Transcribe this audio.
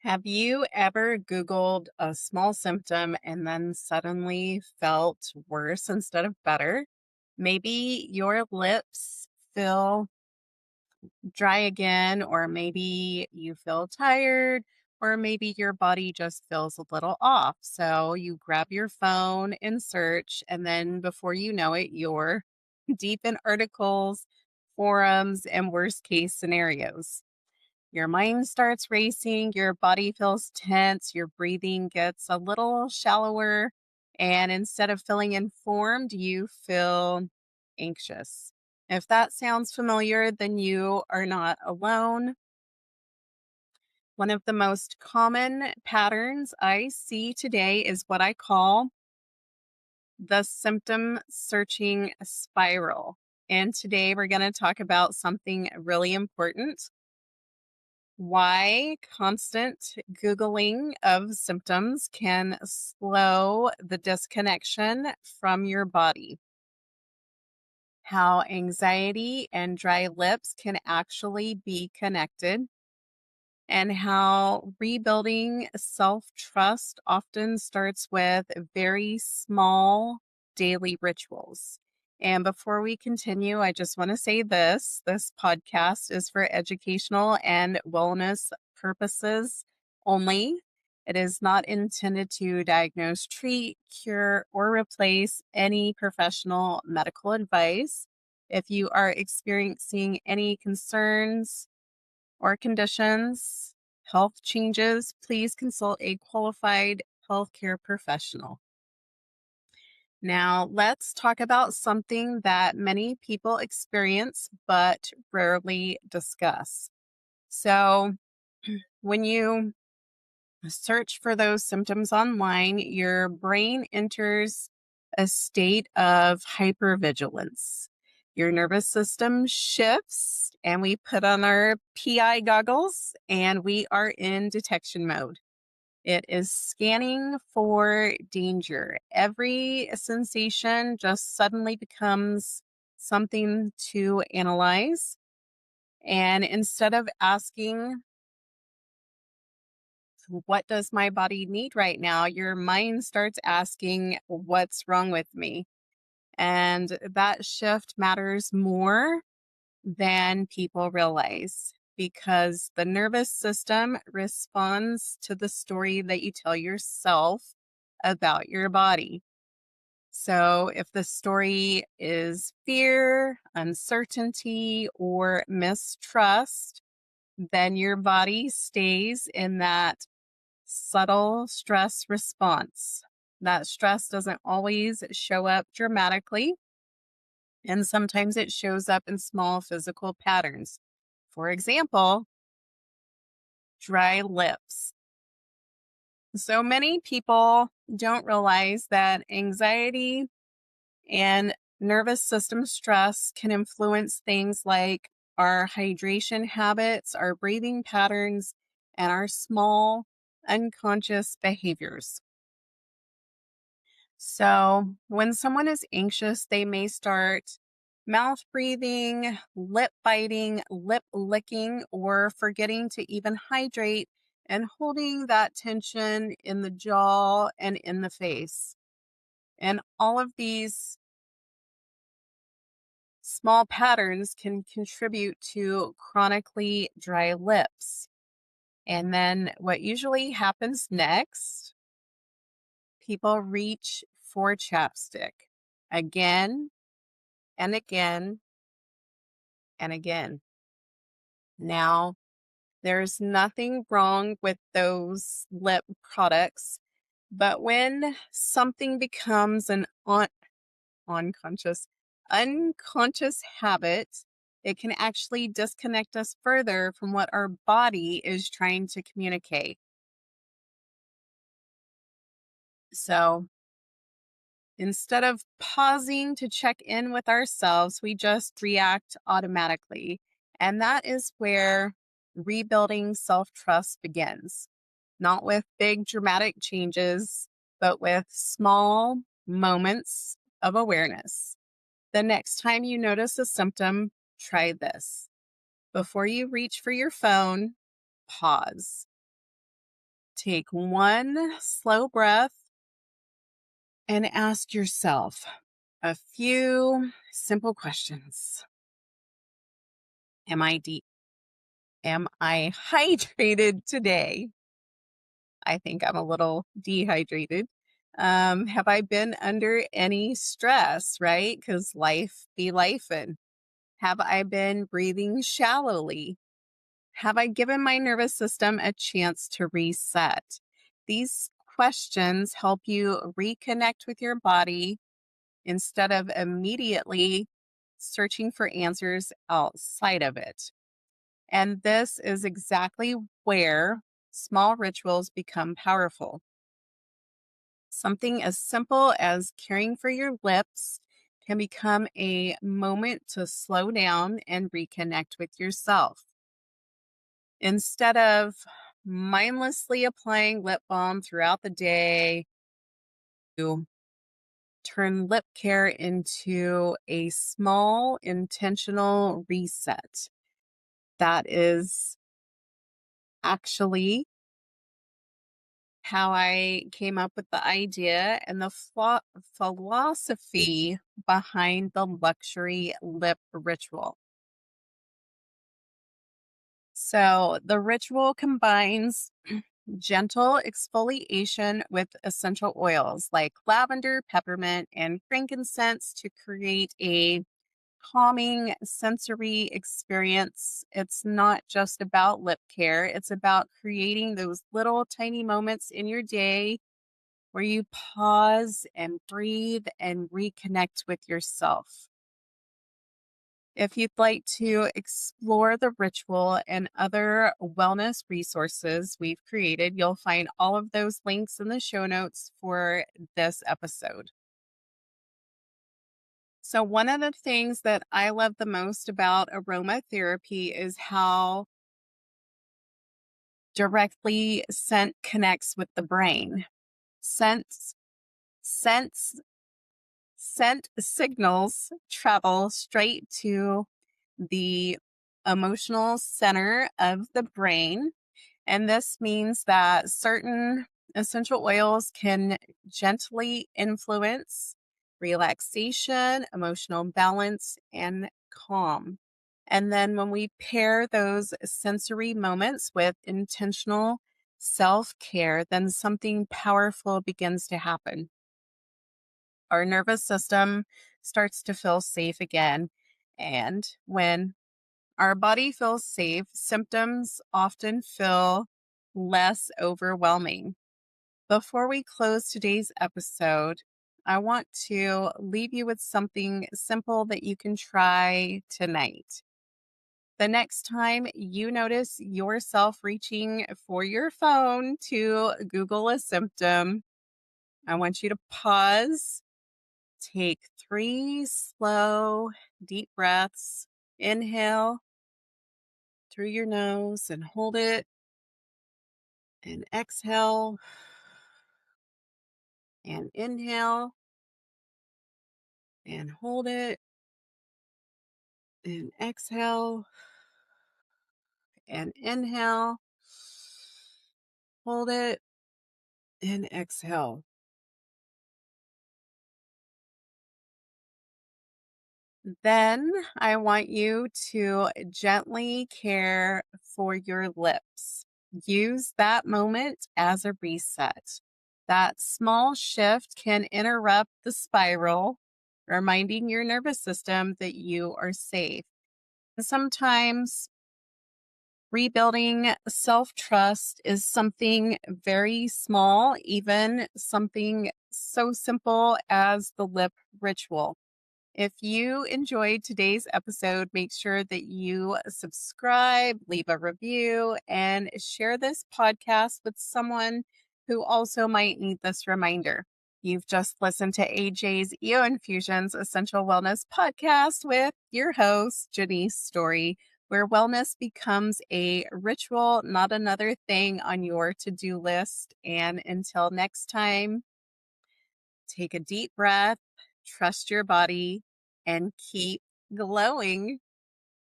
Have you ever Googled a small symptom and then suddenly felt worse instead of better? Maybe your lips feel dry again, or maybe you feel tired, or maybe your body just feels a little off. So you grab your phone and search, and then before you know it, you're deep in articles, forums, and worst case scenarios. Your mind starts racing, your body feels tense, your breathing gets a little shallower, and instead of feeling informed, you feel anxious. If that sounds familiar, then you are not alone. One of the most common patterns I see today is what I call the symptom searching spiral. And today we're going to talk about something really important: why constant Googling of symptoms can slow the disconnection from your body, how anxiety and dry lips can actually be connected, and how rebuilding self trust often starts with very small daily rituals. And before we continue, I just want to say this podcast is for educational and wellness purposes only. It is not intended to diagnose, treat, cure, or replace any professional medical advice. If you are experiencing any concerns, or conditions, health changes, please consult a qualified healthcare professional. Now, let's talk about something that many people experience but rarely discuss. So, when you search for those symptoms online, your brain enters a state of hypervigilance. Your nervous system shifts, and we put on our PI goggles and we are in detection mode. It is scanning for danger. Every sensation just suddenly becomes something to analyze. And instead of asking, what does my body need right now? Your mind starts asking, what's wrong with me? And that shift matters more than people realize because the nervous system responds to the story that you tell yourself about your body. So if the story is fear, uncertainty, or mistrust, then your body stays in that subtle stress response. That stress doesn't always show up dramatically, and sometimes it shows up in small physical patterns. For example, dry lips. So many people don't realize that anxiety and nervous system stress can influence things like our hydration habits, our breathing patterns, and our small unconscious behaviors. So, when someone is anxious, they may start mouth breathing, lip biting, lip licking, or forgetting to even hydrate and holding that tension in the jaw and in the face. And all of these small patterns can contribute to chronically dry lips. And then what usually happens next, people reach for chapstick again and again and again. Now, there's nothing wrong with those lip products, but when something becomes an unconscious, unconscious habit, it can actually disconnect us further from what our body is trying to communicate. So, instead of pausing to check in with ourselves, we just react automatically. And that is where rebuilding self trust begins. Not with big dramatic changes, but with small moments of awareness. The next time you notice a symptom, try this. Before you reach for your phone, pause. take one slow breath and ask yourself a few simple questions. Am I deep? Am I hydrated today? I think I'm a little dehydrated. Have I been under any stress, right? Because life be lifing. Have I been breathing shallowly? Have I given my nervous system a chance to reset? These questions help you reconnect with your body instead of immediately searching for answers outside of it. And this is exactly where small rituals become powerful. Something as simple as caring for your lips can become a moment to slow down and reconnect with yourself. Instead of mindlessly applying lip balm throughout the day, you turn lip care into a small intentional reset. That is actually how I came up with the idea and the philosophy behind the luxury lip ritual. So, the ritual combines gentle exfoliation with essential oils like lavender, peppermint, and frankincense to create a calming sensory experience. It's not just about lip care, it's about creating those little tiny moments in your day where you pause and breathe and reconnect with yourself. If you'd like to explore the ritual and other wellness resources we've created, you'll find all of those links in the show notes for this episode. So, one of the things that I love the most about aromatherapy is how directly scent connects with the brain. Scents, scents, scent signals travel straight to the emotional center of the brain. And this means that certain essential oils can gently influence relaxation, emotional balance, and calm. And then when we pair those sensory moments with intentional self care, then something powerful begins to happen. Our nervous system starts to feel safe again. And when our body feels safe, symptoms often feel less overwhelming. Before we close today's episode, I want to leave you with something simple that you can try tonight. The next time you notice yourself reaching for your phone to Google a symptom, I want you to pause, take 3 slow, deep breaths. Inhale through your nose and hold it, and exhale and inhale and hold it and exhale and inhale, hold it and exhale. Then I want you to gently care for your lips. Use that moment as a reset. That small shift can interrupt the spiral, reminding your nervous system that you are safe. Sometimes rebuilding self trust is something very small, even something so simple as the lip ritual. If you enjoyed today's episode, make sure that you subscribe, leave a review, and share this podcast with someone who also might need this reminder. You've just listened to AJ's EO Infusions Essential Wellness Podcast with your host, Janice Story, where wellness becomes a ritual, not another thing on your to-do list. And until next time, take a deep breath, trust your body, and keep glowing.